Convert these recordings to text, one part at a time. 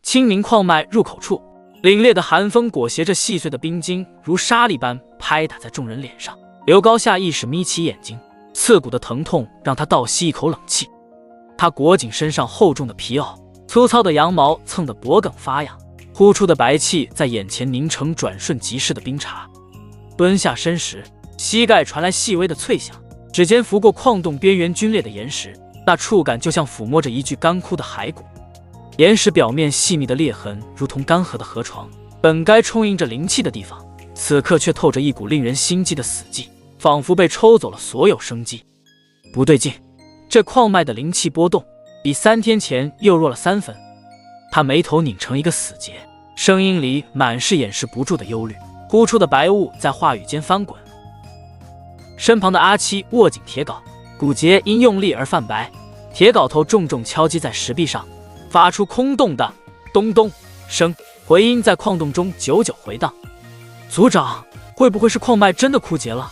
清明矿脉入口处，凛冽的寒风裹挟着细碎的冰晶，如沙粒般拍打在众人脸上。刘高下意识眯起眼睛，刺骨的疼痛让他倒吸一口冷气。他裹紧身上厚重的皮袄，粗糙的羊毛蹭得脖梗发痒，呼出的白气在眼前凝成转瞬即逝的冰碴。蹲下身时，膝盖传来细微的脆响，指尖拂过矿洞边缘皲裂的岩石，那触感就像抚摸着一具干枯的骸骨。岩石表面细密的裂痕如同干涸的河床，本该充盈着灵气的地方，此刻却透着一股令人心悸的死寂，仿佛被抽走了所有生机。不对劲，这矿脉的灵气波动比3天前又弱了3分。他眉头拧成一个死结，声音里满是掩饰不住的忧虑，呼出的白雾在话语间翻滚。身旁的阿七握紧铁镐，骨节因用力而泛白，铁镐头重重敲击在石壁上，发出空洞的咚咚声，回音在矿洞中久久回荡。族长，会不会是矿脉真的枯竭了？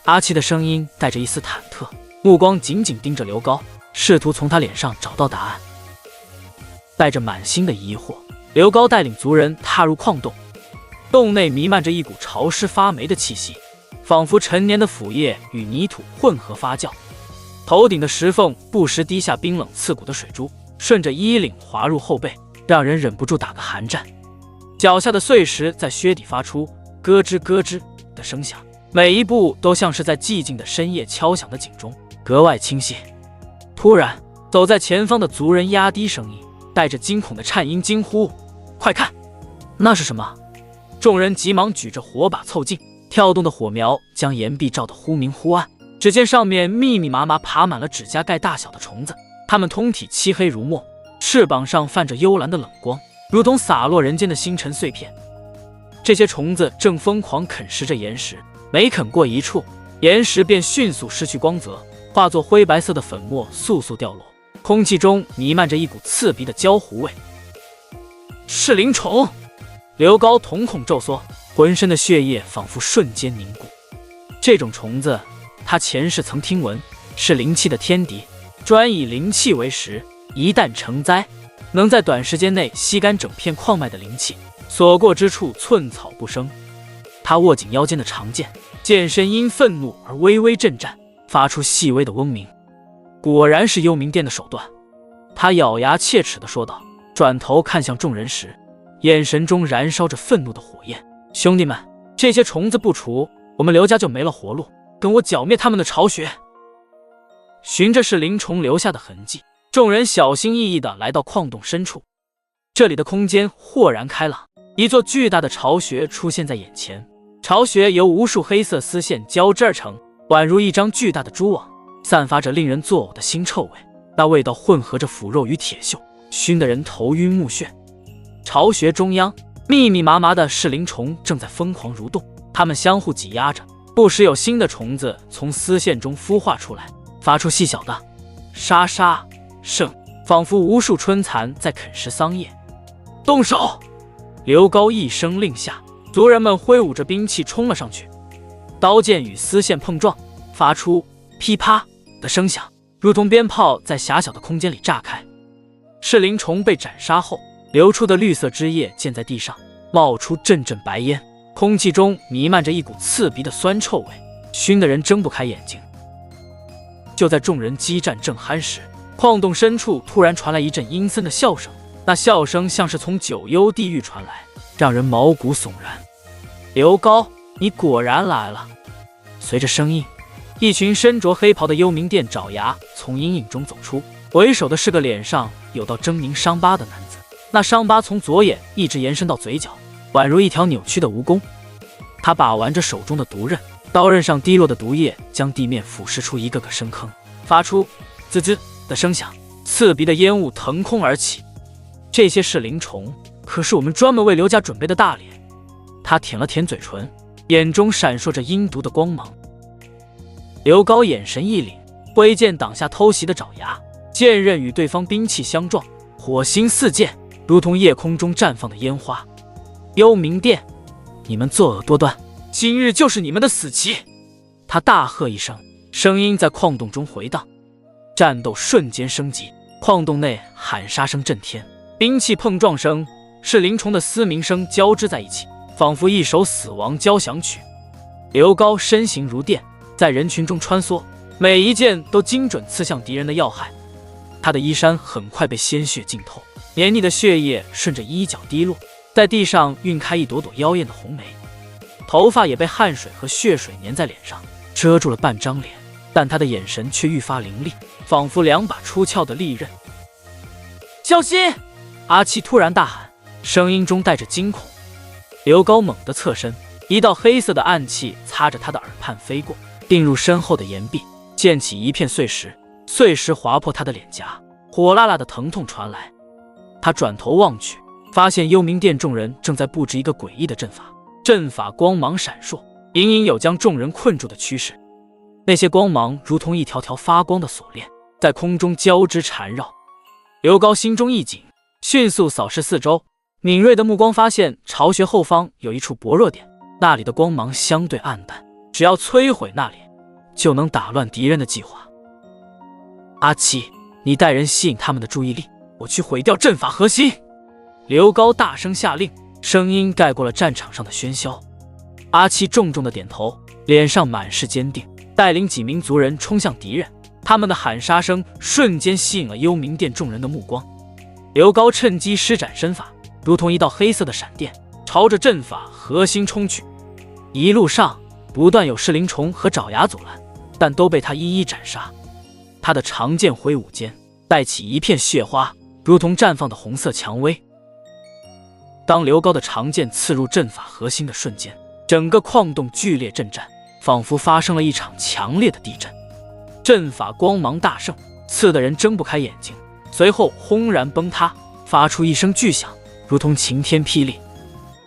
阿七的声音带着一丝忐忑，目光紧紧盯着刘高，试图从他脸上找到答案。带着满心的疑惑，刘高带领族人踏入矿洞，洞内弥漫着一股潮湿发霉的气息，仿佛陈年的腐液与泥土混合发酵。头顶的石缝不时滴下冰冷刺骨的水珠，顺着衣领滑入后背，让人忍不住打个寒战。脚下的碎石在靴底发出咯吱咯吱的声响，每一步都像是在寂静的深夜敲响的警钟，格外清晰。突然，走在前方的族人压低声音，带着惊恐的颤音惊呼：“快看，那是什么？”众人急忙举着火把凑近，跳动的火苗将岩壁照得忽明忽暗。只见上面密密麻麻爬满了指甲盖大小的虫子，它们通体漆黑如墨，翅膀上泛着幽蓝的冷光，如同洒落人间的星辰碎片。这些虫子正疯狂啃食着岩石，每啃过一处，岩石便迅速失去光泽，化作灰白色的粉末簌簌掉落。空气中弥漫着一股刺鼻的焦糊味。是灵虫！刘高瞳孔骤缩，浑身的血液仿佛瞬间凝固。这种虫子他前世曾听闻，是灵气的天敌，专以灵气为食，一旦成灾，能在短时间内吸干整片矿脉的灵气，所过之处寸草不生。他握紧腰间的长剑，剑身因愤怒而微微震颤，发出细微的嗡鸣。果然是幽冥殿的手段，他咬牙切齿地说道，转头看向众人时，眼神中燃烧着愤怒的火焰。兄弟们，这些虫子不除，我们刘家就没了活路，跟我剿灭他们的巢穴。循着是灵虫留下的痕迹，众人小心翼翼地来到矿洞深处。这里的空间豁然开朗，一座巨大的巢穴出现在眼前。巢穴由无数黑色丝线交织而成，宛如一张巨大的蛛网，散发着令人作呕的腥臭味，那味道混合着腐肉与铁锈，熏得人头晕目眩。巢穴中央，密密麻麻的是灵虫正在疯狂蠕动，它们相互挤压着，不时有新的虫子从丝线中孵化出来，发出细小的沙沙声，仿佛无数春蚕在啃食桑叶。动手！刘高一声令下，族人们挥舞着兵器冲了上去，刀剑与丝线碰撞，发出噼啪的声响，如同鞭炮在狭小的空间里炸开。是灵虫被斩杀后流出的绿色汁液溅在地上，冒出阵阵白烟，空气中弥漫着一股刺鼻的酸臭味，熏得人睁不开眼睛。就在众人激战正酣时，矿洞深处突然传来一阵阴森的笑声，那笑声像是从九幽地狱传来，让人毛骨悚然。刘高，你果然来了！随着声音，一群身着黑袍的幽冥殿爪牙从阴影中走出，为首的是个脸上有道狰狞伤疤的男子，那伤疤从左眼一直延伸到嘴角，宛如一条扭曲的蜈蚣。他把玩着手中的毒刃，刀刃上滴落的毒液将地面腐蚀出一个个深坑，发出滋滋的声响，刺鼻的烟雾腾空而起。这些是灵虫，可是我们专门为刘家准备的大礼。他舔了舔嘴唇，眼中闪烁着阴毒的光芒。刘高眼神一凛，挥剑挡下偷袭的爪牙，剑刃与对方兵器相撞，火星四溅，如同夜空中绽放的烟花。幽冥殿，你们作恶多端，今日就是你们的死期！他大喝一声，声音在矿洞中回荡。战斗瞬间升级，矿洞内喊杀声震天，兵器碰撞声是灵虫的嘶鸣声交织在一起，仿佛一首死亡交响曲。刘高身形如电，在人群中穿梭，每一剑都精准刺向敌人的要害。他的衣衫很快被鲜血浸透，黏腻的血液顺着衣角滴落，在地上晕开一朵朵妖艳的红梅。头发也被汗水和血水粘在脸上，遮住了半张脸，但他的眼神却愈发凌厉，仿佛两把出鞘的利刃。小心！阿七突然大喊，声音中带着惊恐。刘高猛地侧身，一道黑色的暗器擦着他的耳畔飞过，钉入身后的岩壁，溅起一片碎石，碎石划破他的脸颊，火辣辣的疼痛传来。他转头望去，发现幽冥殿众人正在布置一个诡异的阵法，阵法光芒闪烁，隐隐有将众人困住的趋势。那些光芒如同一条条发光的锁链，在空中交织缠绕。刘高心中一紧，迅速扫视四周，敏锐的目光发现巢穴后方有一处薄弱点，那里的光芒相对暗淡，只要摧毁那里，就能打乱敌人的计划。阿七，你带人吸引他们的注意力，我去毁掉阵法核心。刘高大声下令，声音盖过了战场上的喧嚣。阿七重重的点头，脸上满是坚定，带领几名族人冲向敌人。他们的喊杀声瞬间吸引了幽冥殿众人的目光。刘高趁机施展身法，如同一道黑色的闪电，朝着阵法核心冲去。一路上不断有噬灵虫和爪牙阻拦，但都被他一一斩杀。他的长剑挥舞间，带起一片血花，如同绽放的红色蔷薇。当刘高的长剑刺入阵法核心的瞬间，整个矿洞剧烈震颤，仿佛发生了一场强烈的地震。阵法光芒大盛，刺的人睁不开眼睛，随后轰然崩塌，发出一声巨响，如同晴天霹雳。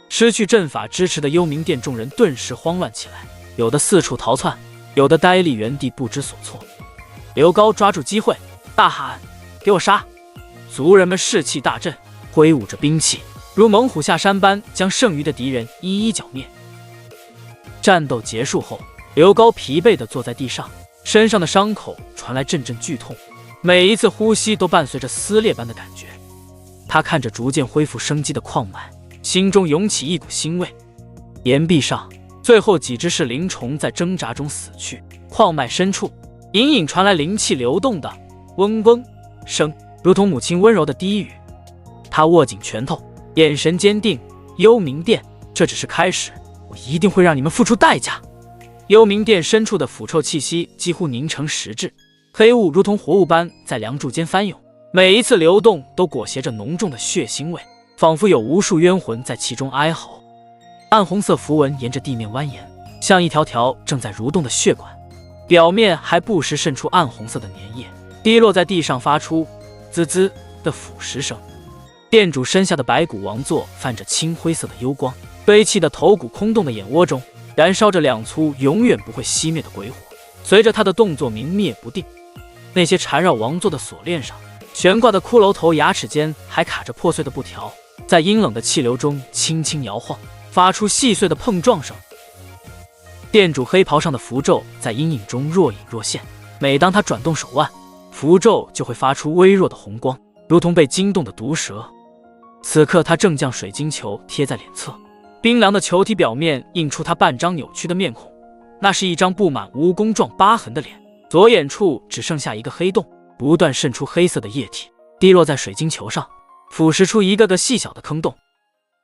失去阵法支持的幽冥殿众人顿时慌乱起来，有的四处逃窜，有的呆立原地不知所措。刘高抓住机会，大喊：“给我杀！”族人们士气大振，挥舞着兵器，如猛虎下山般将剩余的敌人一一剿灭。战斗结束后，刘高疲惫地坐在地上，身上的伤口传来阵阵剧痛，每一次呼吸都伴随着撕裂般的感觉。他看着逐渐恢复生机的矿脉，心中涌起一股欣慰。岩壁上，最后几只噬灵虫在挣扎中死去。矿脉深处，隐隐传来灵气流动的嗡嗡声，如同母亲温柔的低语。他握紧拳头，眼神坚定。幽冥殿，这只是开始，我一定会让你们付出代价。幽冥殿深处的腐臭气息几乎凝成实质，黑雾如同活物般在梁柱间翻涌，每一次流动都裹挟着浓重的血腥味，仿佛有无数冤魂在其中哀嚎。暗红色符文沿着地面蜿蜒，像一条条正在蠕动的血管，表面还不时渗出暗红色的粘液，滴落在地上发出滋滋的腐蚀声。殿主身下的白骨王座泛着青灰色的幽光，堆砌的头骨空洞的眼窝中燃烧着两簇永远不会熄灭的鬼火，随着他的动作明灭不定。那些缠绕王座的锁链上悬挂的骷髅头牙齿间还卡着破碎的布条，在阴冷的气流中轻轻摇晃，发出细碎的碰撞声。殿主黑袍上的符咒在阴影中若隐若现，每当他转动手腕，符咒就会发出微弱的红光，如同被惊动的毒蛇。此刻他正将水晶球贴在脸侧，冰凉的球体表面映出他半张扭曲的面孔，那是一张布满蜈蚣状疤痕的脸，左眼处只剩下一个黑洞，不断渗出黑色的液体，滴落在水晶球上，腐蚀出一个个细小的坑洞。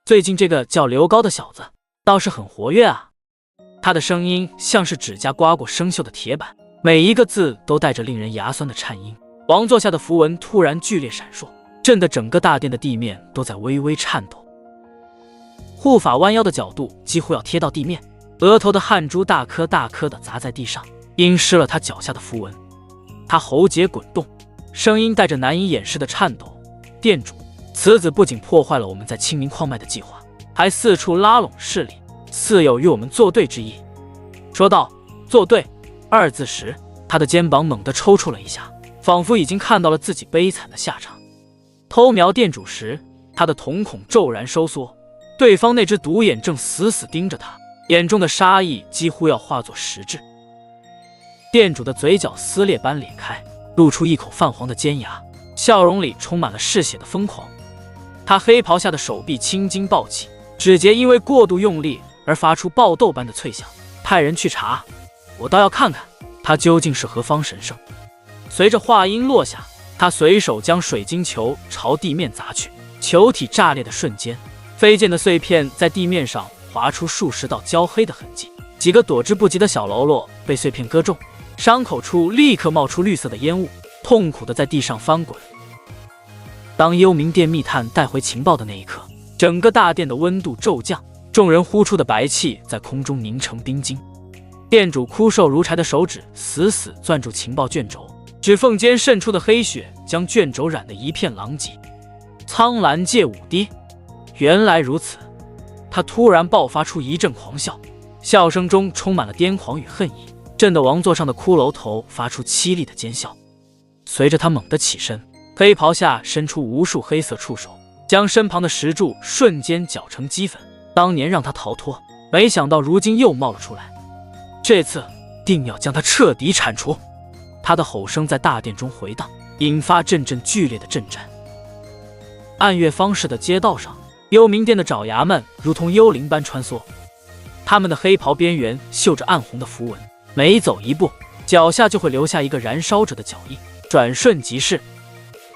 最近这个叫刘高的小子倒是很活跃啊，他的声音像是指甲刮过生锈的铁板，每一个字都带着令人牙酸的颤音。王座下的符文突然剧烈闪烁，震得整个大殿的地面都在微微颤抖。护法弯腰的角度几乎要贴到地面，额头的汗珠大颗大颗地砸在地上，阴湿了他脚下的符文。他喉结滚动，声音带着难以掩饰的颤抖：“殿主，此子不仅破坏了我们在清明矿脉的计划，还四处拉拢势力，似有与我们作对之意。”说到作对二字时，他的肩膀猛地抽搐了一下，仿佛已经看到了自己悲惨的下场。偷瞄殿主时，他的瞳孔骤然收缩，对方那只独眼正死死盯着他，眼中的杀意几乎要化作实质。殿主的嘴角撕裂般裂开，露出一口泛黄的尖牙，笑容里充满了嗜血的疯狂。他黑袍下的手臂青筋暴起，指节因为过度用力而发出爆豆般的脆响。派人去查，我倒要看看他究竟是何方神圣。随着话音落下，他随手将水晶球朝地面砸去，球体炸裂的瞬间，飞溅的碎片在地面上划出数十道焦黑的痕迹，几个躲之不及的小喽啰被碎片割中，伤口处立刻冒出绿色的烟雾，痛苦地在地上翻滚。当幽冥殿密探带回情报的那一刻，整个大殿的温度骤降，众人呼出的白气在空中凝成冰晶。殿主枯瘦如柴的手指死死攥住情报卷轴，指缝间渗出的黑血将卷轴染得一片狼藉。苍蓝界武帝，原来如此！他突然爆发出一阵狂笑，笑声中充满了癫狂与恨意，震得王座上的骷髅头发出凄厉的尖笑。随着他猛地起身，黑袍下伸出无数黑色触手，将身旁的石柱瞬间搅成齑粉。当年让他逃脱，没想到如今又冒了出来，这次定要将他彻底铲除。他的吼声在大殿中回荡，引发阵阵剧烈的震颤。暗月方士的街道上，幽冥殿的爪牙们如同幽灵般穿梭，他们的黑袍边缘绣着暗红的符文，每走一步，脚下就会留下一个燃烧着的脚印，转瞬即逝。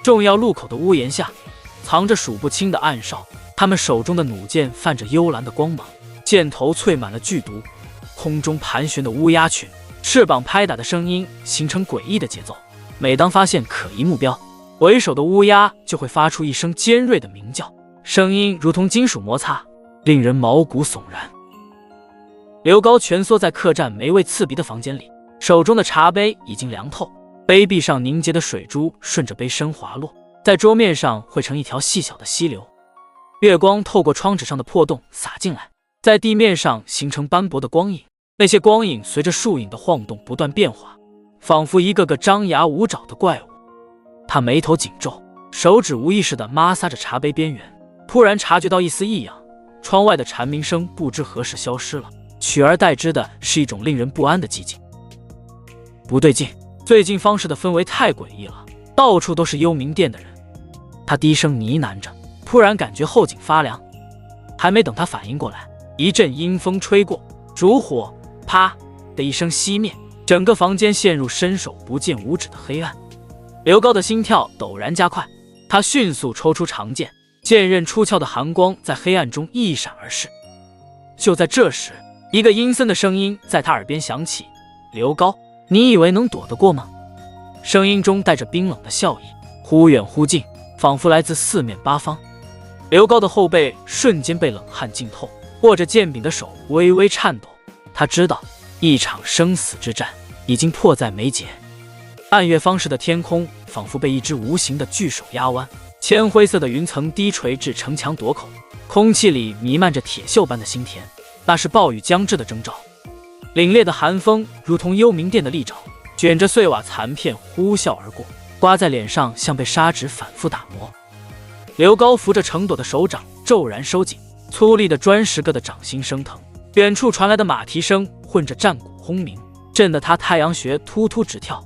重要路口的屋檐下，藏着数不清的暗哨，他们手中的弩箭泛着幽蓝的光芒，箭头淬满了剧毒。空中盘旋的乌鸦群，翅膀拍打的声音形成诡异的节奏。每当发现可疑目标，为首的乌鸦就会发出一声尖锐的鸣叫，声音如同金属摩擦，令人毛骨悚然。刘高蜷缩在客栈霉味刺鼻的房间里，手中的茶杯已经凉透，杯壁上凝结的水珠顺着杯身滑落，在桌面上汇成一条细小的溪流。月光透过窗纸上的破洞洒进来，在地面上形成斑驳的光影，那些光影随着树影的晃动不断变化，仿佛一个个张牙舞爪的怪物。他眉头紧皱，手指无意识地摩挲着茶杯边缘，突然察觉到一丝异样，窗外的蝉鸣声不知何时消失了，取而代之的是一种令人不安的寂静。不对劲，最近方士的氛围太诡异了，到处都是幽冥殿的人。他低声呢喃着，突然感觉后颈发凉，还没等他反应过来，一阵阴风吹过，烛火啪的一声熄灭，整个房间陷入伸手不见五指的黑暗。刘高的心跳陡然加快，他迅速抽出长剑，剑刃出鞘的寒光在黑暗中一闪而逝。就在这时，一个阴森的声音在他耳边响起：“刘高，你以为能躲得过吗？”声音中带着冰冷的笑意，忽远忽近，仿佛来自四面八方。刘高的后背瞬间被冷汗浸透，握着剑柄的手微微颤抖。他知道，一场生死之战已经迫在眉睫。暗月方士的天空仿佛被一只无形的巨手压弯，铅灰色的云层低垂至城墙垛口，空气里弥漫着铁锈般的腥甜，那是暴雨将至的征兆。凛冽的寒风如同幽冥殿的利爪，卷着碎瓦残片呼啸而过，刮在脸上像被砂纸反复打磨。刘高扶着成朵的手掌骤然收紧，粗粝的砖石硌得掌心生疼。远处传来的马蹄声混着战鼓轰鸣，震得他太阳穴突突直跳。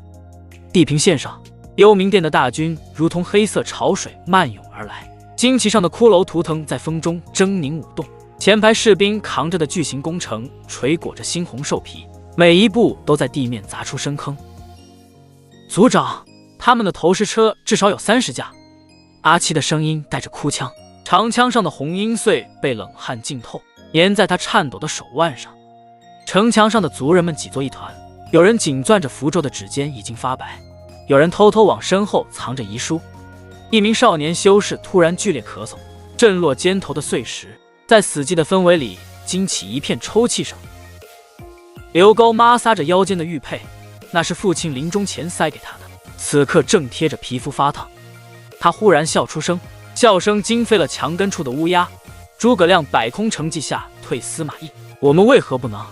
地平线上，幽冥殿的大军如同黑色潮水漫涌而来，旌旗上的骷髅图腾在风中狰狞舞动，前排士兵扛着的巨型弓程垂裹着猩红兽皮，每一步都在地面砸出深坑。族长，他们的投石车至少有30架。阿七的声音带着哭腔，长枪上的红缨穗被冷汗浸透，粘在他颤抖的手腕上。城墙上的族人们挤作一团，有人紧攥着符咒的指尖已经发白，有人偷偷往身后藏着遗书。一名少年修士突然剧烈咳嗽，震落肩头的碎石在死寂的氛围里惊起一片抽泣声。刘高摩挲着腰间的玉佩，那是父亲临终前塞给他的，此刻正贴着皮肤发烫。他忽然笑出声，笑声惊飞了墙根处的乌鸦。诸葛亮摆空城计下退司马懿，我们为何不能？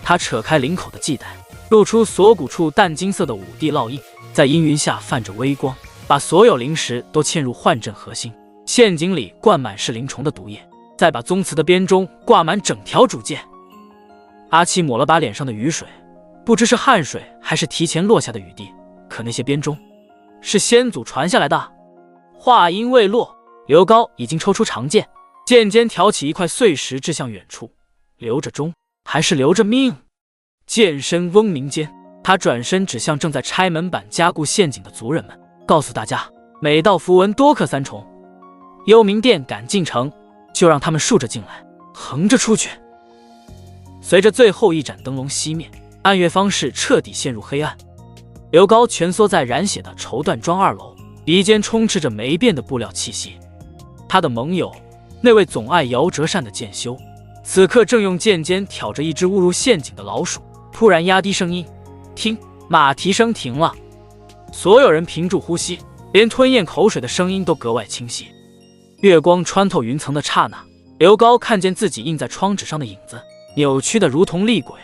他扯开领口的系带，露出锁骨处淡金色的五帝烙印，在阴云下泛着微光，把所有灵石都嵌入幻阵核心。陷阱里灌满是灵虫的毒液，再把宗祠的编钟挂满整条主剑。阿七抹了把脸上的雨水，不知是汗水还是提前落下的雨滴，可那些编钟是先祖传下来的。话音未落，刘高已经抽出长剑，剑尖挑起一块碎石掷向远处。留着忠还是留着命？剑身嗡鸣间，他转身指向正在拆门板加固陷阱的族人们，告诉大家，每道符文多克3重。幽冥殿敢进城，就让他们竖着进来，横着出去。随着最后一盏灯笼熄灭，暗月方室彻底陷入黑暗。刘高蜷缩在染血的绸缎庄2楼，鼻尖充斥着霉变的布料气息。他的盟友，那位总爱摇折扇的剑修，此刻正用剑尖挑着一只误入陷阱的老鼠。突然压低声音，听，马蹄声停了。所有人屏住呼吸，连吞咽口水的声音都格外清晰。月光穿透云层的刹那，刘高看见自己印在窗纸上的影子，扭曲的如同厉鬼。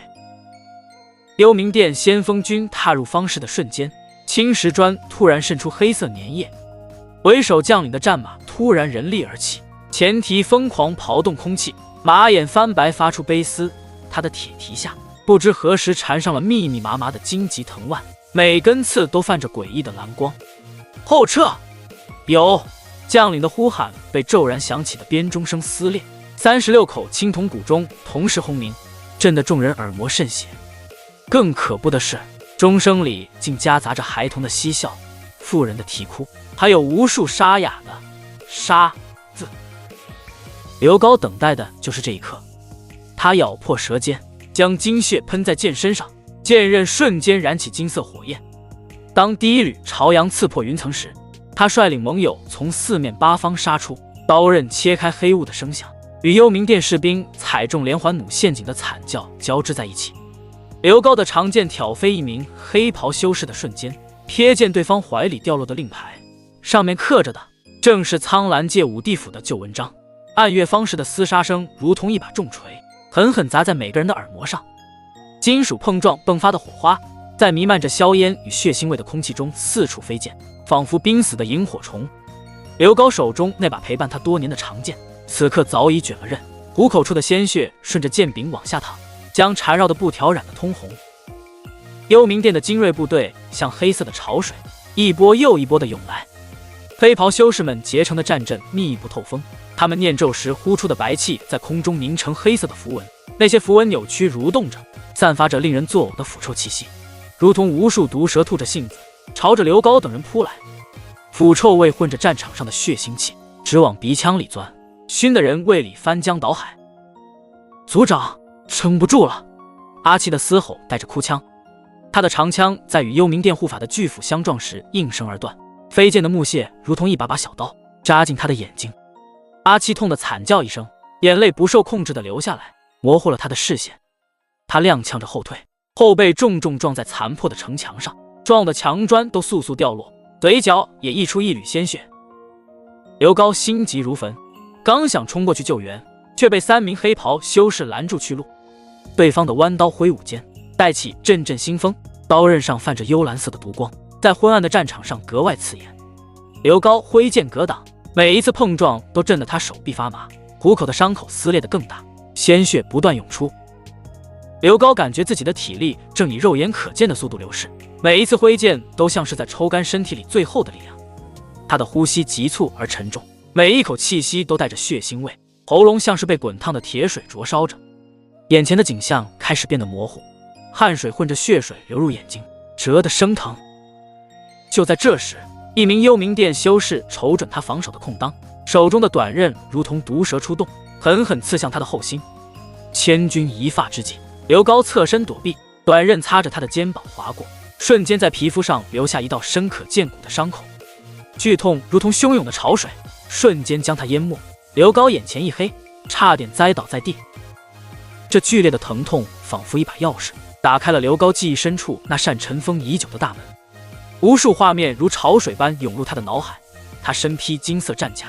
幽冥殿先锋军踏入方室的瞬间，青石砖突然渗出黑色粘液，为首将领的战马突然人力而起，前蹄疯狂刨动空气，马眼翻白发出悲嘶。他的铁蹄下不知何时缠上了密密麻麻的荆棘藤蔓，每根刺都泛着诡异的蓝光。后撤！有！将领的呼喊被骤然响起的编钟声撕裂，36口青铜鼓钟同时轰鸣，震得众人耳膜渗血。更可怖的是，钟声里竟夹杂着孩童的嬉笑、妇人的啼哭，还有无数沙哑的沙字。刘高等待的就是这一刻，他咬破舌尖，将金血喷在剑身上，剑刃瞬间燃起金色火焰。当第一缕朝阳刺破云层时，他率领盟友从四面八方杀出，刀刃切开黑雾的声响，与幽冥殿士兵踩中连环弩陷阱的惨叫交织在一起。刘高的长剑挑飞一名黑袍修士的瞬间，瞥见对方怀里掉落的令牌，上面刻着的正是苍蓝界武帝府的旧文章。暗月方式的厮杀声如同一把重锤，狠狠砸在每个人的耳膜上。金属碰撞迸发的火花，在弥漫着硝烟与血腥味的空气中四处飞溅，仿佛濒死的萤火虫。刘高手中那把陪伴他多年的长剑，此刻早已卷了刃，虎口处的鲜血顺着剑柄往下淌，将缠绕的布条染得通红。幽冥殿的精锐部队像黑色的潮水，一波又一波的涌来。黑袍修士们结成的战阵密不透风，他们念咒时呼出的白气在空中凝成黑色的符文，那些符文扭曲蠕动着，散发着令人作呕的腐臭气息，如同无数毒蛇吐着信子，朝着刘高等人扑来。腐臭味混着战场上的血腥气，直往鼻腔里钻，熏得人胃里翻江倒海。族长，撑不住了！阿七的嘶吼带着哭腔，他的长枪在与幽冥殿护法的巨斧相撞时应声而断，飞溅的木屑如同一把把小刀扎进他的眼睛。阿七痛得惨叫一声，眼泪不受控制地流下来，模糊了他的视线。他踉跄着后退，后背重重撞在残破的城墙上，撞得墙砖都簌簌掉落，嘴角也溢出一缕鲜血。刘高心急如焚，刚想冲过去救援，却被3名黑袍修士拦住去路。对方的弯刀挥舞间，带起阵阵腥风，刀刃上泛着幽蓝色的毒光，在昏暗的战场上格外刺眼。刘高挥剑格挡，每一次碰撞都震得他手臂发麻，虎口的伤口撕裂得更大，鲜血不断涌出。刘高感觉自己的体力正以肉眼可见的速度流逝，每一次挥剑都像是在抽干身体里最后的力量。他的呼吸急促而沉重，每一口气息都带着血腥味，喉咙像是被滚烫的铁水灼烧着。眼前的景象开始变得模糊，汗水混着血水流入眼睛，折得生疼。就在这时，一名幽冥殿修士瞅准他防守的空当，手中的短刃如同毒蛇出洞，狠狠刺向他的后心。千钧一发之际，刘高侧身躲避，短刃擦着他的肩膀划过，瞬间在皮肤上留下一道深可见骨的伤口。剧痛如同汹涌的潮水，瞬间将他淹没。刘高眼前一黑，差点栽倒在地。这剧烈的疼痛仿佛一把钥匙，打开了刘高记忆深处那扇尘封已久的大门。无数画面如潮水般涌入他的脑海。他身披金色战甲，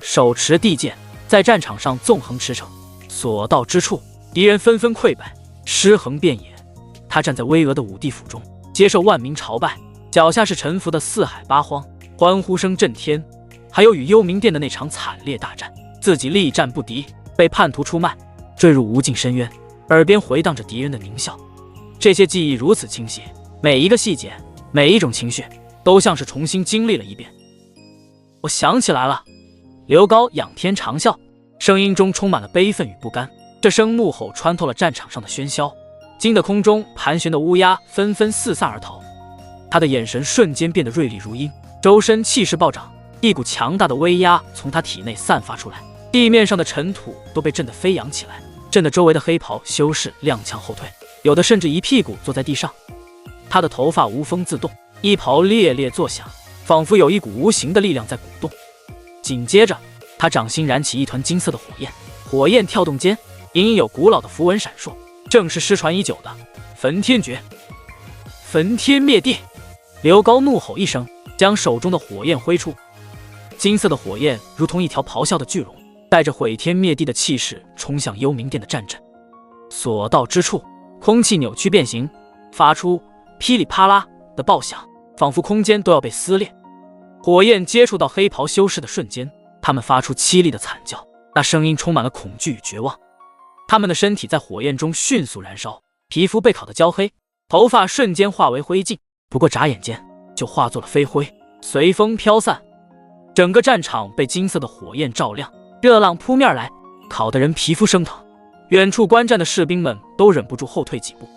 手持地剑，在战场上纵横驰骋，所到之处，敌人纷纷溃败，尸横遍野。他站在巍峨的武帝府中，接受万民朝拜，脚下是沉浮的四海八荒，欢呼声震天。还有与幽冥殿的那场惨烈大战，自己力战不敌，被叛徒出卖，坠入无尽深渊，耳边回荡着敌人的狞笑。这些记忆如此清晰，每一个细节，每一种情绪，都像是重新经历了一遍。我想起来了，刘高仰天长啸，声音中充满了悲愤与不甘。这声怒吼穿透了战场上的喧嚣，惊得空中盘旋的乌鸦纷纷四散而逃。他的眼神瞬间变得锐利如鹰，周身气势暴涨，一股强大的威压从他体内散发出来，地面上的尘土都被震得飞扬起来，震得周围的黑袍修士踉跄后退，有的甚至一屁股坐在地上。他的头发无风自动，衣袍猎猎作响，仿佛有一股无形的力量在鼓动。紧接着，他掌心燃起一团金色的火焰，火焰跳动间，隐隐有古老的符文闪烁，正是失传已久的焚天诀。焚天灭地！刘高怒吼一声，将手中的火焰挥出，金色的火焰如同一条咆哮的巨龙，带着毁天灭地的气势冲向幽冥殿的战阵。所到之处，空气扭曲变形，发出噼里啪啦的爆响，仿佛空间都要被撕裂。火焰接触到黑袍修士的瞬间，他们发出凄厉的惨叫，那声音充满了恐惧与绝望。他们的身体在火焰中迅速燃烧，皮肤被烤得焦黑，头发瞬间化为灰烬，不过眨眼间就化作了飞灰，随风飘散。整个战场被金色的火焰照亮，热浪扑面来，烤得人皮肤生疼。远处观战的士兵们都忍不住后退几步。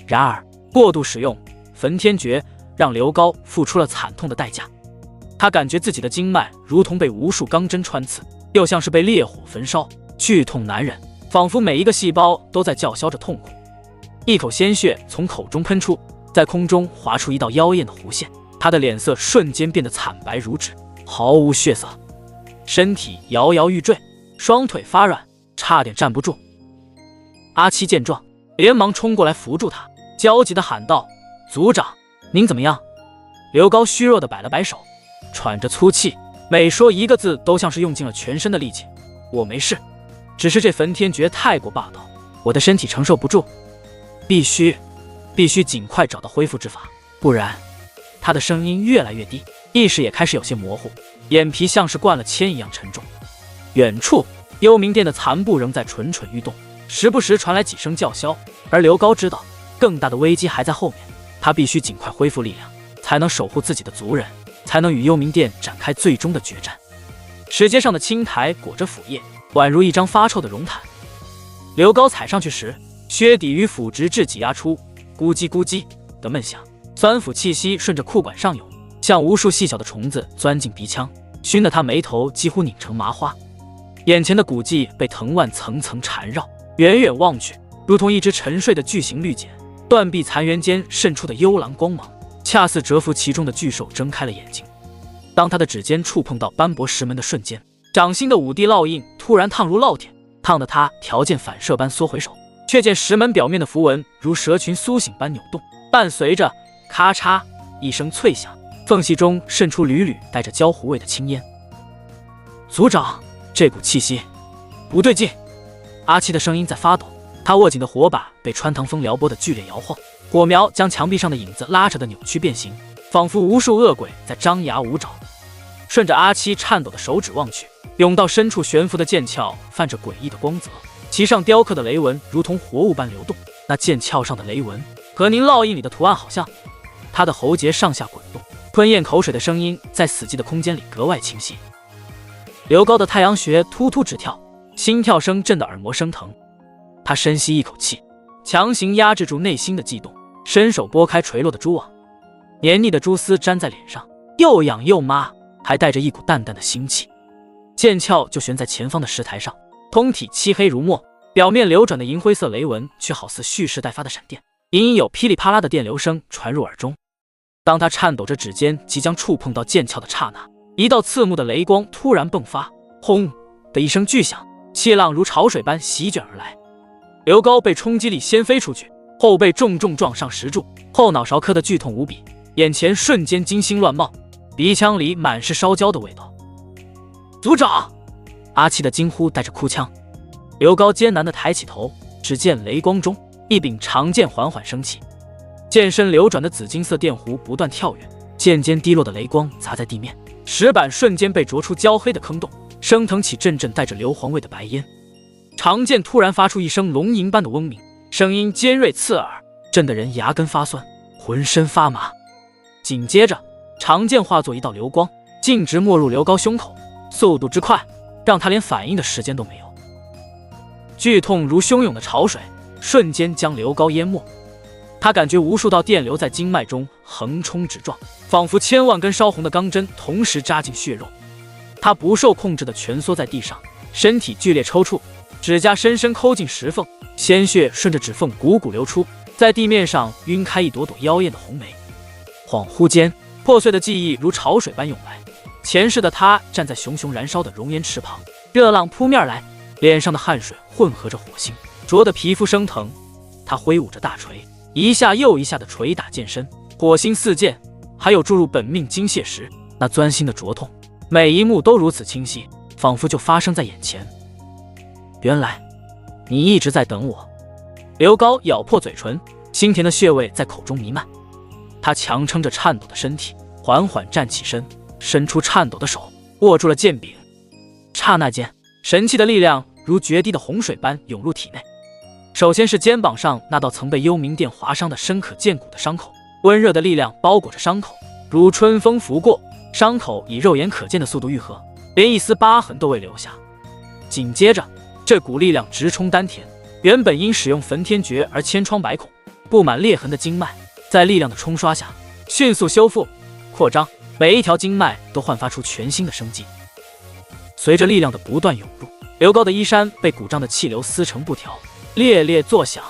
然而，过度使用焚天诀让刘高付出了惨痛的代价。他感觉自己的经脉如同被无数钢针穿刺，又像是被烈火焚烧，剧痛难忍，仿佛每一个细胞都在叫嚣着痛苦。一口鲜血从口中喷出，在空中划出一道妖艳的弧线，他的脸色瞬间变得惨白如纸，毫无血色，身体摇摇欲坠，双腿发软，差点站不住。阿七见状，连忙冲过来扶住他，焦急地喊道：“族长，您怎么样？”刘高虚弱地摆了摆手，喘着粗气，每说一个字都像是用尽了全身的力气。“我没事，只是这焚天诀太过霸道，我的身体承受不住，必须尽快找到恢复之法，不然……”他的声音越来越低，意识也开始有些模糊，眼皮像是灌了铅一样沉重。远处，幽冥殿的残部仍在蠢蠢欲动，时不时传来几声叫嚣，而刘高知道更大的危机还在后面，他必须尽快恢复力量，才能守护自己的族人，才能与幽冥殿展开最终的决战。石阶上的青苔裹着腐叶，宛如一张发臭的绒毯。刘高踩上去时，靴底与腐殖质挤压出咕叽咕叽的闷响，酸腐气息顺着裤管上涌，像无数细小的虫子钻进鼻腔，熏得他眉头几乎拧成麻花。眼前的古迹被藤蔓层层缠绕，远远望去，如同一只沉睡的巨型绿茧，断壁残垣间渗出的幽蓝光芒，恰似蛰伏其中的巨兽睁开了眼睛。当他的指尖触碰到斑驳石门的瞬间，掌心的五帝烙印突然烫如烙铁，烫得他条件反射般缩回手，却见石门表面的符文如蛇群苏醒般扭动，伴随着咔嚓一声脆响，缝隙中渗出缕缕带着焦糊味的青烟。族长，这股气息不对劲！阿七的声音在发抖，他握紧的火把被穿堂风撩拨的剧烈摇晃，火苗将墙壁上的影子拉扯的扭曲变形，仿佛无数恶鬼在张牙舞爪。顺着阿七颤抖的手指望去，甬道深处悬浮的剑鞘泛着诡异的光泽，其上雕刻的雷纹如同活物般流动。那剑鞘上的雷纹和您烙印里的图案好像。他的喉结上下滚动，吞咽口水的声音在死寂的空间里格外清晰。刘高的太阳穴突突直跳，心跳声震得耳膜生疼。他深吸一口气，强行压制住内心的悸动，伸手拨开垂落的蛛网，黏腻的蛛丝粘在脸上，又痒又麻，还带着一股淡淡的腥气。剑鞘就悬在前方的石台上，通体漆黑如墨，表面流转的银灰色雷纹却好似蓄势待发的闪电，隐隐有噼里啪啦的电流声传入耳中。当他颤抖着指尖即将触碰到剑鞘的刹那，一道刺目的雷光突然迸发，轰的一声巨响，气浪如潮水般席卷而来。刘高被冲击力掀飞出去，后背重重撞上石柱，后脑勺磕得剧痛无比，眼前瞬间金星乱冒，鼻腔里满是烧焦的味道。族长！阿七的惊呼带着哭腔。刘高艰难地抬起头，只见雷光中一柄长剑缓缓升起，剑身流转的紫金色电弧不断跳跃，剑尖滴落的雷光砸在地面，石板瞬间被灼出焦黑的坑洞，升腾起阵阵带着硫磺味的白烟。长剑突然发出一声龙吟般的嗡鸣，声音尖锐刺耳，震得人牙根发酸，浑身发麻。紧接着，长剑化作一道流光，径直没入刘高胸口，速度之快，让他连反应的时间都没有。剧痛如汹涌的潮水，瞬间将刘高淹没。他感觉无数道电流在经脉中横冲直撞，仿佛千万根烧红的钢针同时扎进血肉。他不受控制地蜷缩在地上，身体剧烈抽搐，指甲深深抠进石缝，鲜血顺着指缝汩汩流出，在地面上晕开一朵朵妖艳的红梅。恍惚间，破碎的记忆如潮水般涌来。前世的他站在熊熊燃烧的熔岩池旁，热浪扑面来，脸上的汗水混合着火星，灼得皮肤生疼。他挥舞着大锤，一下又一下的捶打剑身，火星四溅，还有注入本命精血时那钻心的灼痛，每一幕都如此清晰，仿佛就发生在眼前。原来你一直在等我。刘高咬破嘴唇，腥甜的血味在口中弥漫。他强撑着颤抖的身体，缓缓站起身，伸出颤抖的手握住了剑柄。刹那间，神器的力量如决堤的洪水般涌入体内。首先是肩膀上那道曾被幽冥殿划伤的深可见骨的伤口，温热的力量包裹着伤口，如春风拂过，伤口以肉眼可见的速度愈合，连一丝疤痕都未留下。紧接着，这股力量直冲丹田，原本因使用焚天诀而千疮百孔、布满裂痕的经脉，在力量的冲刷下迅速修复、扩张，每一条经脉都焕发出全新的生机。随着力量的不断涌入，刘高的衣衫被鼓胀的气流撕成布条，猎猎作响。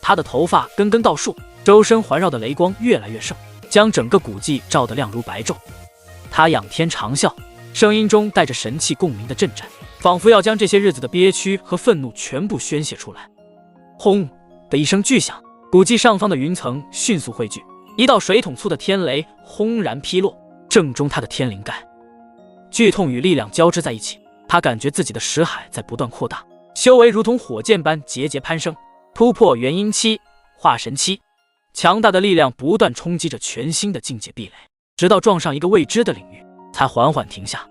他的头发根根倒竖，周身环绕的雷光越来越盛，将整个古迹照得亮如白昼。他仰天长啸，声音中带着神气共鸣的震颤，仿佛要将这些日子的憋屈和愤怒全部宣泄出来。轰的一声巨响，古迹上方的云层迅速汇聚，一道水桶粗的天雷轰然劈落，正中他的天灵盖。剧痛与力量交织在一起，他感觉自己的识海在不断扩大，修为如同火箭般节节攀升，突破元婴期、化神期。强大的力量不断冲击着全新的境界壁垒，直到撞上一个未知的领域，才缓缓停下。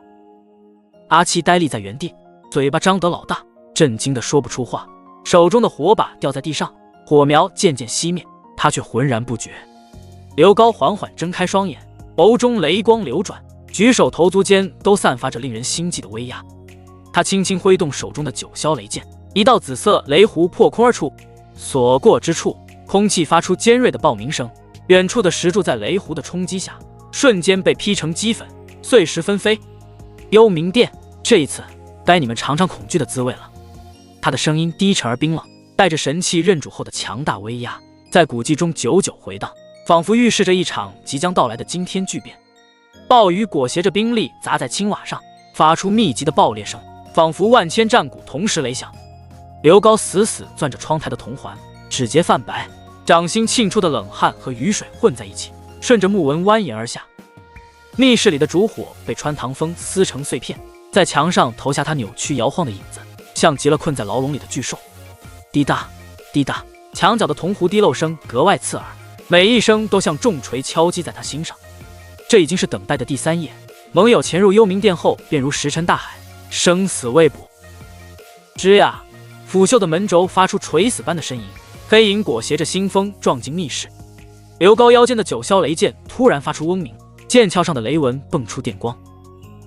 阿七呆立在原地，嘴巴张得老大，震惊得说不出话，手中的火把掉在地上，火苗渐渐熄灭，他却浑然不觉。刘高缓缓睁开双眼，眸中雷光流转，举手投足间都散发着令人心悸的威压。他轻轻挥动手中的九霄雷剑，一道紫色雷弧破空而出，所过之处，空气发出尖锐的爆鸣声。远处的石柱在雷弧的冲击下，瞬间被劈成齑粉，碎石纷飞。幽冥殿，这一次该你们尝尝恐惧的滋味了。他的声音低沉而冰冷，带着神器认主后的强大威压，在古迹中久久回荡，仿佛预示着一场即将到来的惊天巨变。暴雨裹挟着冰粒砸在青瓦上，发出密集的爆裂声，仿佛万千战鼓同时雷响。刘高死死攥着窗台的铜环，指节泛白，掌心沁出的冷汗和雨水混在一起，顺着木纹蜿蜒而下。密室里的烛火被穿堂风撕成碎片，在墙上投下他扭曲摇晃的影子，像极了困在牢笼里的巨兽。滴答滴答，墙角的铜壶滴漏声格外刺耳，每一声都像重锤敲击在他心上。这已经是等待的第3夜，盟友潜入幽冥殿后便如石沉大海，生死未卜。吱呀，腐朽的门轴发出垂死般的呻吟，黑影裹挟着腥风撞进密室。刘高腰间的九霄雷剑突然发出嗡鸣，剑鞘上的雷纹迸出电光。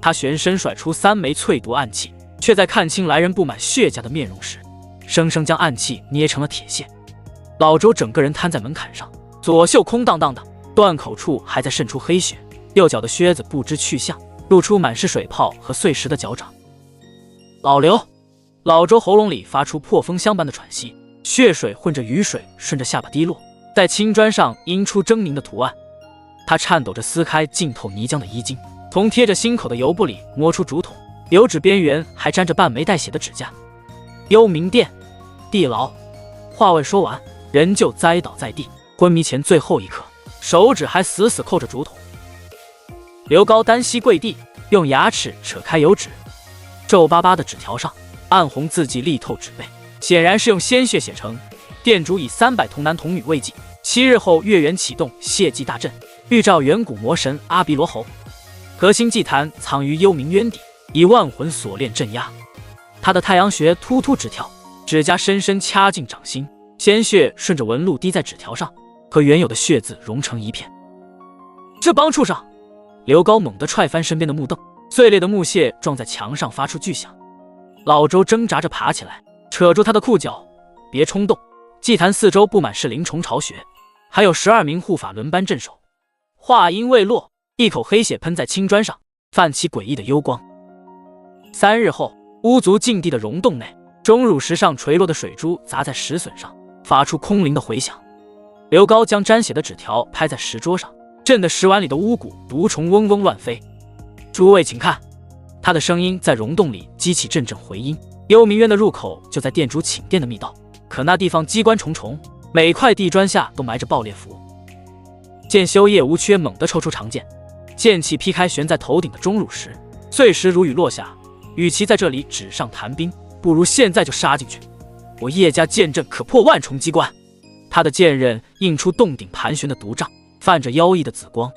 他旋身甩出3枚淬毒暗器，却在看清来人布满血痂的面容时，生生将暗器捏成了铁屑。老周整个人瘫在门槛上，左袖空荡荡的，断口处还在渗出黑血，右脚的靴子不知去向，露出满是水泡和碎石的脚掌。老刘，老周喉咙里发出破风箱般的喘息，血水混着雨水顺着下巴滴落，在青砖上印出狰狞的图案。他颤抖着撕开浸透泥浆的衣襟，从贴着心口的油布里摸出竹筒，油纸边缘还沾着半枚带血的指甲。幽冥殿，地牢。话未说完，人就栽倒在地，昏迷前最后一刻，手指还死死扣着竹筒。刘高单膝跪地，用牙齿扯开油纸，皱巴巴的纸条上暗红字迹力透纸背，显然是用鲜血写成。店主以300童男童女为祭，7日后月圆启动谢祭大阵，预召远古魔神阿比罗侯。核心祭坛藏于幽冥渊底，以万魂锁链镇压。他的太阳穴突突直跳，指甲深深掐进掌心，鲜血顺着纹路滴在纸条上，和原有的血渍融成一片。这帮畜生！刘高猛地踹翻身边的木凳，碎裂的木屑撞在墙上发出巨响。老周挣扎着爬起来，扯住他的裤脚，别冲动。祭坛四周布满是灵虫巢穴，还有12名护法轮班镇守。话音未落，一口黑血喷在青砖上，泛起诡异的幽光。3日后，巫族禁地的溶洞内，钟乳石上垂落的水珠砸在石笋上，发出空灵的回响。刘高将沾血的纸条拍在石桌上，震得石碗里的巫蛊毒虫嗡嗡乱飞。诸位请看，他的声音在溶洞里激起阵阵回音。幽冥院的入口就在店主寝殿的密道，可那地方机关重重，每块地砖下都埋着爆裂符。见修叶无缺猛地抽出长剑，剑气劈开悬在头顶的钟乳石，碎石如雨落下。与其在这里纸上谈兵，不如现在就杀进去。我叶家剑阵可破万重机关。他的剑刃映出洞顶盘旋的毒瘴，泛着妖异的紫光。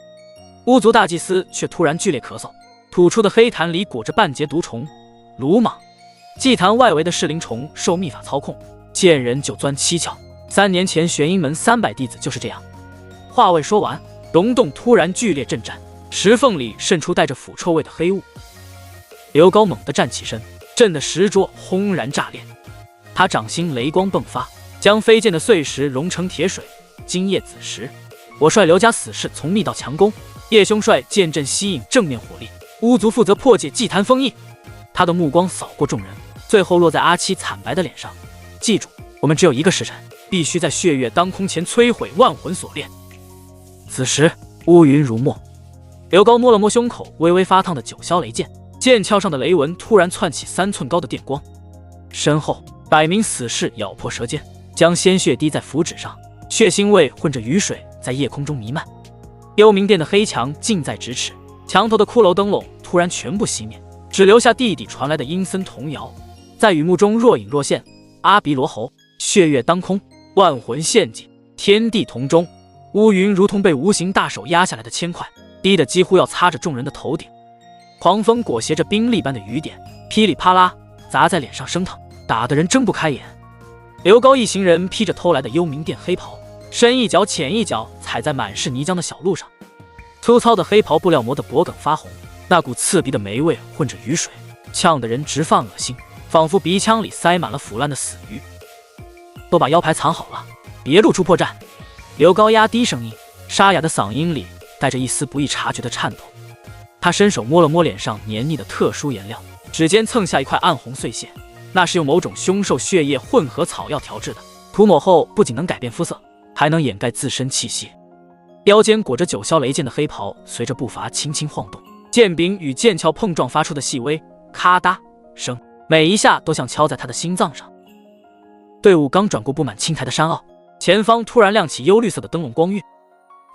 巫族大祭司却突然剧烈咳嗽，吐出的黑痰里裹着半截毒虫。鲁莽！祭坛外围的噬灵虫受秘法操控，见人就钻七窍。3年前玄阴门300弟子就是这样。话未说完，溶洞突然剧烈震颤，石缝里渗出带着腐臭味的黑雾。刘高猛地站起身，震得石桌轰然炸裂。他掌心雷光迸发，将飞溅的碎石融成铁水，今夜子时，我率刘家死士从密道强攻，叶兄率剑阵吸引正面火力，巫族负责破解祭坛封印。他的目光扫过众人，最后落在阿七惨白的脸上。记住，我们只有1个时辰，必须在血月当空前摧毁万魂锁链。此时乌云如墨，刘高摸了摸胸口微微发烫的9霄雷剑，剑鞘上的雷纹突然窜起3寸高的电光。身后100名死士咬破舌尖，将鲜血滴在符纸上，血腥味混着雨水在夜空中弥漫。幽冥殿的黑墙近在咫尺，墙头的骷髅灯笼突然全部熄灭，只留下地底传来的阴森童谣，在雨幕中若隐若现。阿鼻罗喉，血月当空，万魂陷阱，天地同中。乌云如同被无形大手压下来的铅块，低得几乎要擦着众人的头顶。狂风裹挟着冰粒般的雨点，噼里啪啦砸在脸上生疼，打得人睁不开眼。刘高一行人披着偷来的幽冥殿黑袍，深一脚浅一脚踩在满是泥浆的小路上，粗糙的黑袍布料磨得脖梗发红，那股刺鼻的霉味混着雨水，呛得人直犯恶心，仿佛鼻腔里塞满了腐烂的死鱼。都把腰牌藏好了，别露出破绽。刘高压低声音，沙哑的嗓音里带着一丝不易察觉的颤抖。他伸手摸了摸脸上黏腻的特殊颜料，指尖蹭下一块暗红碎屑，那是用某种凶兽血液混合草药调制的，涂抹后不仅能改变肤色，还能掩盖自身气息。腰间裹着9霄雷剑的黑袍随着步伐轻轻晃动，剑柄与剑鞘碰撞发出的细微咔嗒声，每一下都像敲在他的心脏上。队伍刚转过布满青苔的山坳，前方突然亮起幽绿色的灯笼光晕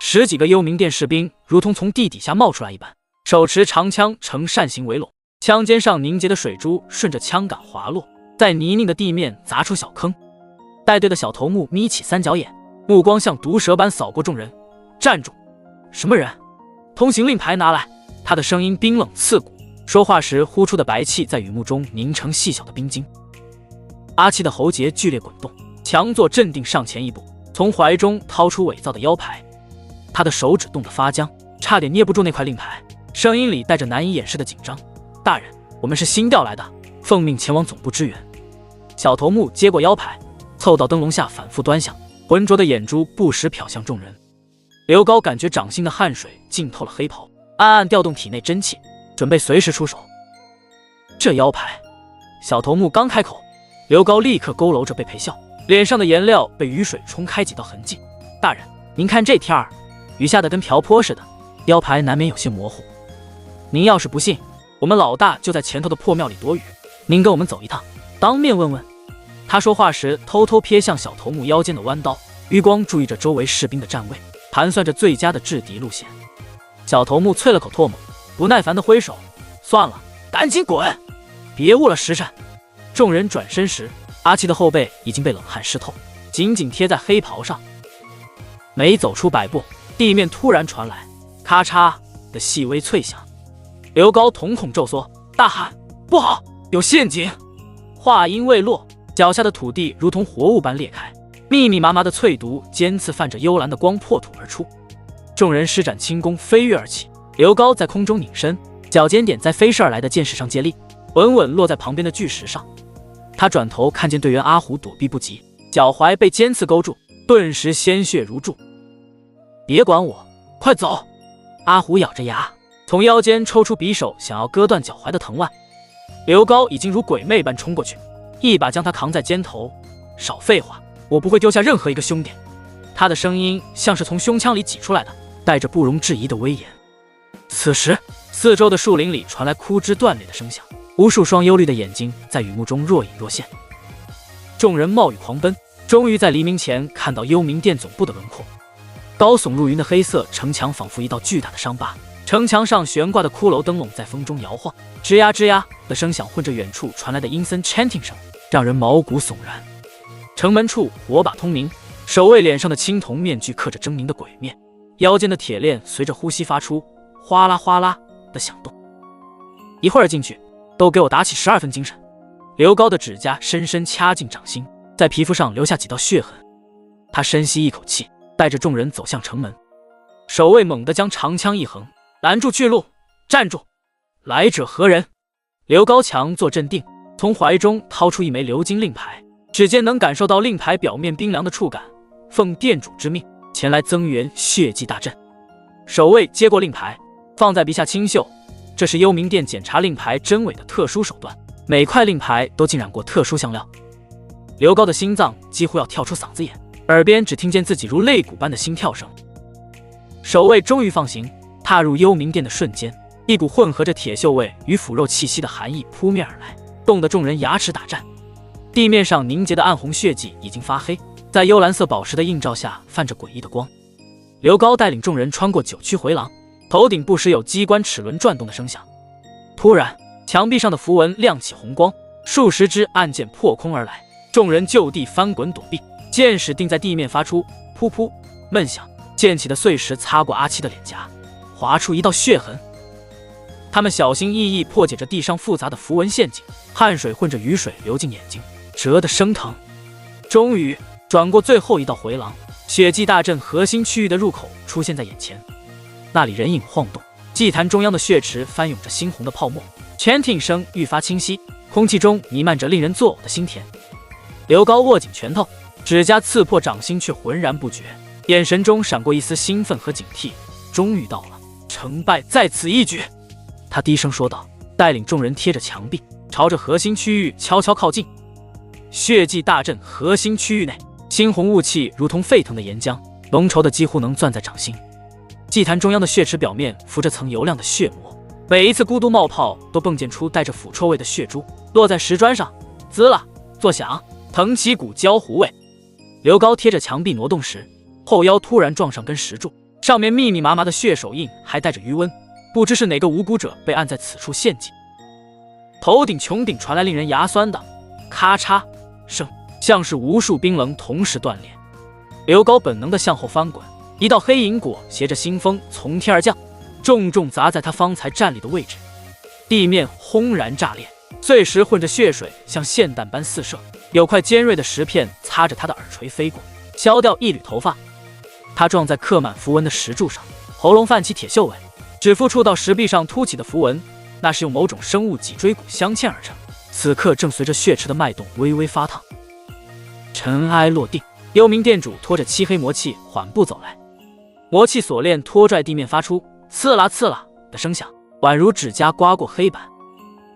，10几个幽冥殿士兵如同从地底下冒出来一般，手持长枪呈扇形围拢，枪尖上凝结的水珠顺着枪杆滑落，在泥泞的地面砸出小坑。带队的小头目眯起3角眼，目光像毒蛇般扫过众人。站住！什么人？通行令牌拿来！他的声音冰冷刺骨，说话时呼出的白气在雨幕中凝成细小的冰晶。阿七的喉结剧烈滚动，强作镇定上前一步，从怀中掏出伪造的腰牌。他的手指冻得发僵，差点捏不住那块令牌，声音里带着难以掩饰的紧张。大人，我们是新调来的，奉命前往总部支援。小头目接过腰牌，凑到灯笼下反复端详，浑浊的眼珠不时瞟向众人。刘高感觉掌心的汗水浸透了黑袍，暗暗调动体内真气，准备随时出手。这腰牌，小头目刚开口，刘高立刻佝偻着被陪笑，脸上的颜料被雨水冲开几道痕迹。大人，您看这天儿，雨下的跟瓢泼似的，腰牌难免有些模糊。您要是不信，我们老大就在前头的破庙里躲雨，您跟我们走一趟，当面问问。他说话时偷偷瞥向小头目腰间的弯刀，余光注意着周围士兵的站位，盘算着最佳的制敌路线。小头目啐了口唾沫，不耐烦地挥手，算了，赶紧滚，别误了时辰。众人转身时，阿七的后背已经被冷汗湿透，紧紧贴在黑袍上。没走出100步，地面突然传来咔嚓的细微脆响。刘高瞳孔骤缩，大喊：不好，有陷阱！话音未落，脚下的土地如同活物般裂开，密密麻麻的淬毒尖刺泛着幽蓝的光破土而出。众人施展轻功飞跃而起，刘高在空中拧身，脚尖点在飞射而来的箭矢上借力，稳稳落在旁边的巨石上。他转头看见队员阿虎躲避不及，脚踝被尖刺勾住，顿时鲜血如注。别管我，快走！阿虎咬着牙，从腰间抽出匕首，想要割断脚踝的藤蔓。刘高已经如鬼魅般冲过去，一把将他扛在肩头。少废话，我不会丢下任何一个兄弟。他的声音像是从胸腔里挤出来的，带着不容置疑的威严。此时，四周的树林里传来枯枝断裂的声响，无数双幽绿的眼睛在雨幕中若隐若现。众人冒雨狂奔，终于在黎明前看到幽冥殿总部的轮廓。高耸入云的黑色城墙仿佛一道巨大的伤疤，城墙上悬挂的骷髅灯笼在风中摇晃，吱呀吱呀的声响混着远处传来的阴森 chanting 声，让人毛骨悚然。城门处火把通明，守卫脸上的青铜面具刻着狰狞的鬼面，腰间的铁链随着呼吸发出哗啦哗啦的响动。一会儿进去，都给我打起12分精神。刘高的指甲深深掐进掌心，在皮肤上留下几道血痕。他深吸一口气，带着众人走向城门。守卫猛地将长枪一横，拦住去路，站住！来者何人？刘高强作镇定，从怀中掏出一枚鎏金令牌，指尖能感受到令牌表面冰凉的触感。奉店主之命，前来增援血祭大阵。守卫接过令牌，放在鼻下清嗅，这是幽冥殿检查令牌真伪的特殊手段，每块令牌都浸染过特殊香料。刘高的心脏几乎要跳出嗓子眼，耳边只听见自己如肋骨般的心跳声。守卫终于放行，踏入幽冥殿的瞬间，一股混合着铁锈味与腐肉气息的寒意扑面而来，冻得众人牙齿打颤。地面上凝结的暗红血迹已经发黑，在幽蓝色宝石的映照下泛着诡异的光。刘高带领众人穿过9曲回廊，头顶不时有机关齿轮转动的声响。突然，墙壁上的符文亮起红光，数十支暗箭破空而来，众人就地翻滚躲避，箭矢钉在地面发出噗噗闷响，溅起的碎石擦过阿七的脸颊，划出一道血痕。他们小心翼翼破解着地上复杂的符文陷阱，汗水混着雨水流进眼睛，折得生疼。终于转过最后一道回廊，血祭大阵核心区域的入口出现在眼前。那里人影晃动，祭坛中央的血池翻涌着猩红的泡沫，chanting 声愈发清晰，空气中弥漫着令人作呕的腥甜。刘高握紧拳头，指甲刺破掌心，却浑然不觉，眼神中闪过一丝兴奋和警惕。终于到了，成败在此一举。他低声说道，带领众人贴着墙壁，朝着核心区域悄悄靠近。血祭大阵核心区域内，猩红雾气如同沸腾的岩浆，浓稠的几乎能攥在掌心。祭坛中央的血池表面浮着层油亮的血膜，每一次咕嘟冒泡都迸溅出带着腐臭味的血珠，落在石砖上，滋啦作响，腾起股焦糊味。刘高贴着墙壁挪动时，后腰突然撞上根石柱，上面密密麻麻的血手印还带着余温，不知是哪个无辜者被按在此处陷阱。头顶穹顶传来令人牙酸的咔嚓声，像是无数冰棱同时断裂。刘高本能地向后翻滚，一道黑影裹挟着腥风从天而降，重重砸在他方才站立的位置。地面轰然炸裂，碎石混着血水像霰弹般四射，有块尖锐的石片擦着他的耳垂飞过，削掉一缕头发。他撞在刻满符文的石柱上，喉咙泛起铁锈味，指腹触到石壁上凸起的符文，那是用某种生物脊椎骨镶嵌而成，此刻正随着血池的脉动微微发烫。尘埃落定，幽冥殿主拖着漆黑魔气缓步走来，魔气锁链拖拽地面发出刺啦刺啦的声响，宛如指甲刮过黑板。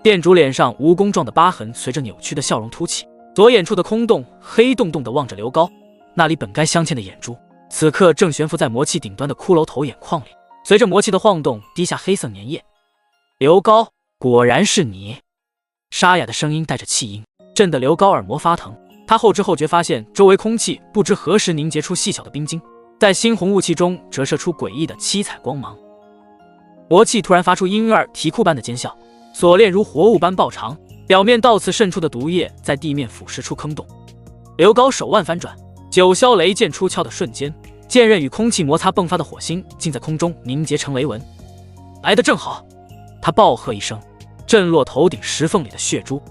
殿主脸上蜈蚣状的疤痕随着扭曲的笑容凸起，左眼处的空洞黑洞洞地望着刘高，那里本该镶嵌的眼珠，此刻正悬浮在魔气顶端的骷髅头眼眶里，随着魔气的晃动滴下黑色粘液。刘高，果然是你！沙哑的声音带着气音，震得刘高耳膜发疼。他后知后觉发现周围空气不知何时凝结出细小的冰晶，在猩红雾气中折射出诡异的七彩光芒。魔气突然发出婴儿啼哭般的尖笑，锁链如活物般爆长，表面倒刺渗出的毒液在地面腐蚀出坑洞。刘高手腕翻转，九霄雷剑出鞘的瞬间，剑刃与空气摩擦迸发的火星竟在空中凝结成雷纹。来得正好！他暴喝一声，震落头顶石缝里的血珠。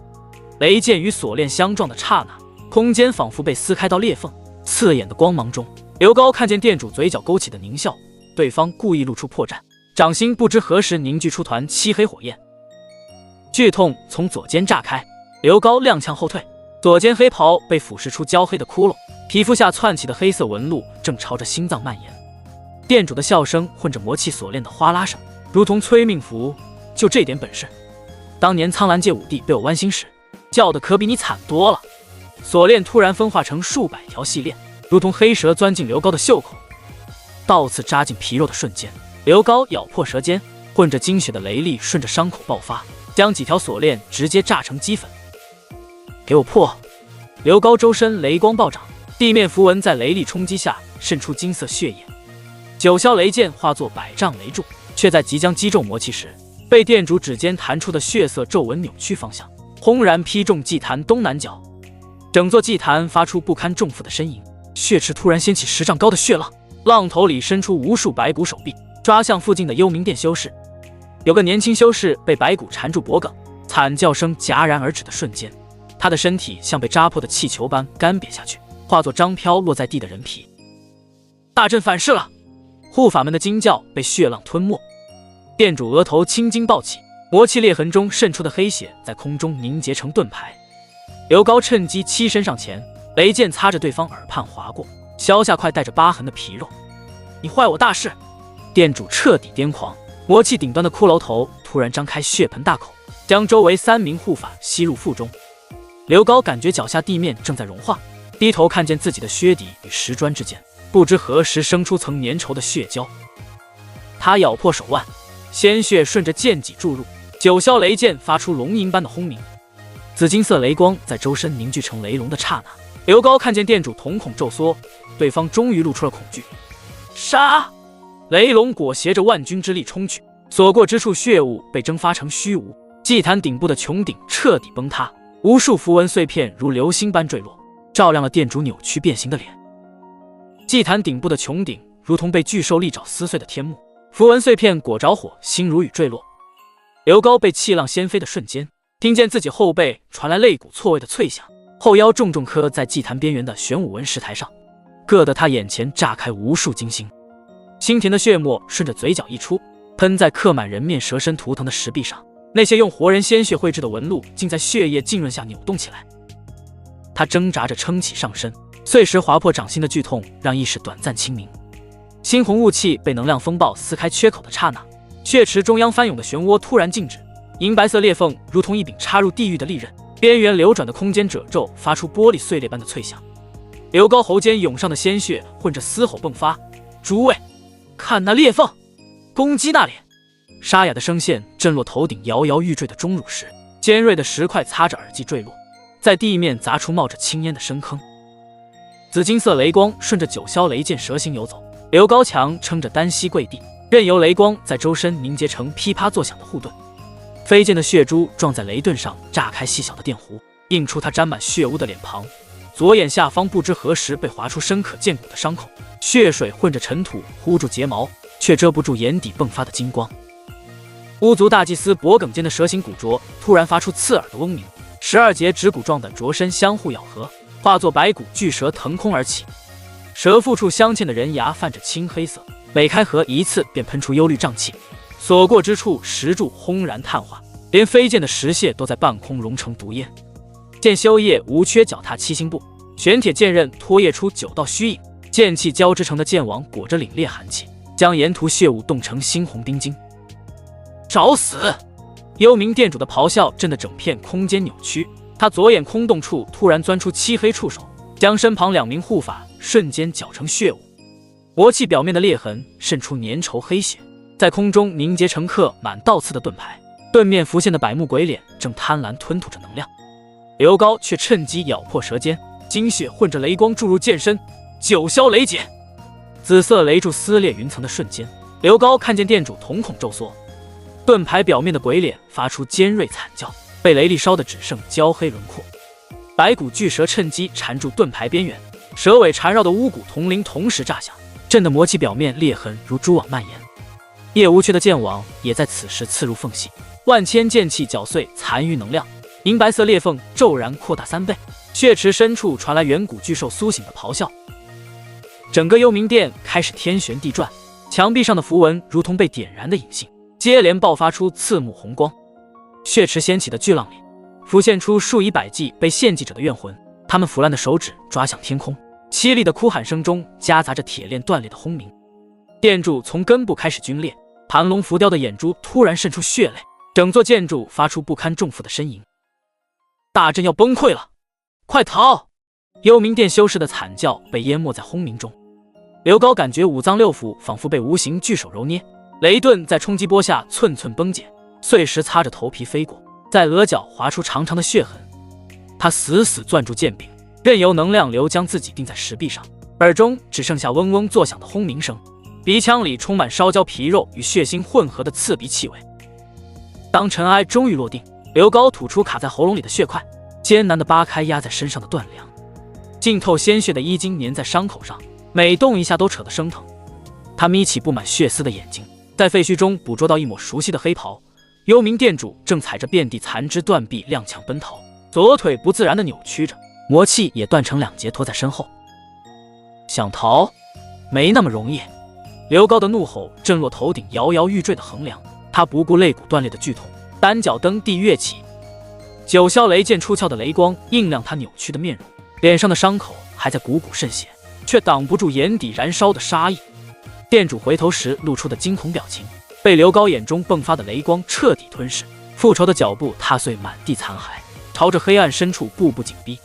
雷剑与锁链相撞的刹那，空间仿佛被撕开到裂缝，刺眼的光芒中，刘高看见店主嘴角勾起的狞笑，对方故意露出破绽，掌心不知何时凝聚出团漆黑火焰，剧痛从左肩炸开，刘高踉跄后退，左肩黑袍被腐蚀出焦黑的窟窿，皮肤下窜起的黑色纹路正朝着心脏蔓延。店主的笑声混着魔气锁链的哗啦声，如同催命符。就这点本事，当年苍兰界武帝被我剜心时，叫的可比你惨多了。锁链突然分化成数百条细链，如同黑蛇钻进刘高的袖口，刀刺扎进皮肉的瞬间，刘高咬破舌尖，混着精血的雷力顺着伤口爆发，将几条锁链直接炸成齑粉。给我破！刘高周身雷光暴涨，地面符文在雷力冲击下渗出金色血液。九霄雷剑化作百丈雷柱，却在即将击中魔气时，被店主指尖弹出的血色皱纹扭曲方向，轰然劈中祭坛东南角。整座祭坛发出不堪重负的呻吟，血池突然掀起10丈高的血浪，浪头里伸出无数白骨手臂，抓向附近的幽冥殿修士。有个年轻修士被白骨缠住脖颈，惨叫声戛然而止的瞬间，他的身体像被扎破的气球般干瘪下去，化作张飘落在地的人皮。大阵反噬了！护法们的惊叫被血浪吞没。店主额头青筋暴起，魔气裂痕中渗出的黑血在空中凝结成盾牌。刘高趁机欺身上前，雷剑擦着对方耳畔划过，削下块带着疤痕的皮肉。你坏我大事！店主彻底癫狂，魔气顶端的骷髅头突然张开血盆大口，将周围3名护法吸入腹中。刘高感觉脚下地面正在融化，低头看见自己的靴底与石砖之间，不知何时生出层粘稠的血胶。他咬破手腕，鲜血顺着剑脊注入，九霄雷剑发出龙吟般的轰鸣，紫金色雷光在周身凝聚成雷龙的刹那，刘高看见店主瞳孔骤缩，对方终于露出了恐惧。杀！雷龙裹挟着万钧之力冲去，所过之处血雾被蒸发成虚无，祭坛顶部的穹顶彻底崩塌，无数符文碎片如流星般坠落，照亮了店主扭曲变形的脸。祭坛顶部的穹顶如同被巨兽利爪撕碎的天幕，符文碎片裹着火，星如雨坠落。刘高被气浪掀飞的瞬间，听见自己后背传来肋骨错位的脆响，后腰重重磕在祭坛边缘的玄武纹石台上，硌得他眼前炸开无数金星。腥甜的血沫顺着嘴角溢出，喷在刻满人面蛇身图腾的石壁上，那些用活人鲜血绘制的纹路竟在血液浸润下扭动起来。他挣扎着撑起上身，碎石划破掌心的剧痛让意识短暂清明。猩红雾气被能量风暴撕开缺口的刹那，血池中央翻涌的漩涡突然静止，银白色裂缝如同一柄插入地狱的利刃，边缘流转的空间褶皱发出玻璃碎裂般的脆响。刘高喉间涌上的鲜血混着嘶吼迸发，诸位，看那裂缝，攻击那里！沙哑的声线震落头顶摇摇欲坠的钟乳石，尖锐的石块擦着耳际坠落，在地面砸出冒着青烟的深坑。紫金色雷光顺着九霄雷剑蛇形游走，刘高强撑着单膝跪地，任由雷光在周身凝结成噼啪作响的护盾。飞溅的血珠撞在雷盾上，炸开细小的电弧，映出他沾满血污的脸庞。左眼下方不知何时被划出深可见骨的伤口，血水混着尘土糊住睫毛，却遮不住眼底迸发的金光。巫族大祭司脖颈间的蛇形骨镯突然发出刺耳的嗡鸣，12节指骨状的镯身相互咬合，化作白骨巨蛇腾空而起。蛇腹处镶嵌的人牙泛着青黑色，每开合一次便喷出幽绿瘴气，所过之处石柱轰然碳化，连飞溅的石屑都在半空融成毒液。剑修叶无缺脚踏七星步，玄铁剑刃拖曳出9道虚影，剑气交织成的剑网裹着凛冽寒气，将沿途血雾冻成猩红冰晶。找死！幽冥店主的咆哮震得整片空间扭曲，他左眼空洞处突然钻出漆黑触手，将身旁2名护法瞬间搅成血雾。魔气表面的裂痕渗出粘稠黑血，在空中凝结成刻满倒刺的盾牌，盾面浮现的百目鬼脸正贪婪吞吐着能量。刘高却趁机咬破舌尖，精血混着雷光注入剑身，九霄雷解。紫色雷柱撕裂云层的瞬间，刘高看见店主瞳孔骤缩，盾牌表面的鬼脸发出尖锐惨叫，被雷力烧得只剩焦黑轮廓。白骨巨蛇趁机缠住盾牌边缘，蛇尾缠绕的巫蛊铜铃同时炸响，震得魔气表面裂痕如蛛网蔓延。叶无缺的剑网也在此时刺入缝隙，万千剑气搅碎残余能量，银白色裂缝骤然扩大3倍，血池深处传来远古巨兽苏醒的咆哮。整个幽冥殿开始天旋地转，墙壁上的符文如同被点燃的引信，接连爆发出刺目红光。血池掀起的巨浪里，浮现出数以百计被献祭者的怨魂，他们腐烂的手指抓向天空，凄厉的哭喊声中夹杂着铁链断裂的轰鸣。建筑从根部开始皲裂，盘龙浮雕的眼珠突然渗出血泪，整座建筑发出不堪重负的呻吟。大阵要崩溃了，快逃！幽冥殿修士的惨叫被淹没在轰鸣中。刘高感觉五脏六腑仿佛被无形巨手揉捏，雷盾在冲击波下寸寸崩解，碎石擦着头皮飞过，在额角划出长长的血痕。他死死攥住剑柄，任由能量流将自己钉在石壁上，耳中只剩下嗡嗡作响的轰鸣声，鼻腔里充满烧焦皮肉与血腥混合的刺鼻气味。当尘埃终于落定，刘高吐出卡在喉咙里的血块，艰难地扒开压在身上的断梁，浸透鲜血的衣襟粘在伤口上，每动一下都扯得生疼。他眯起布满血丝的眼睛，在废墟中捕捉到一抹熟悉的黑袍。幽冥殿主正踩着遍地残肢断臂踉跄奔逃，左腿不自然地扭曲着，魔气也断成两截拖在身后。想逃没那么容易。刘高的怒吼震落头顶摇摇欲坠的横梁，他不顾肋骨断裂的剧痛，单脚蹬地跃起，九霄雷剑出鞘的雷光映亮他扭曲的面容，脸上的伤口还在汩汩渗血，却挡不住眼底燃烧的杀意。店主回头时露出的惊恐表情，被刘高眼中迸发的雷光彻底吞噬，复仇的脚步踏碎满地残骸，朝着黑暗深处步步紧逼。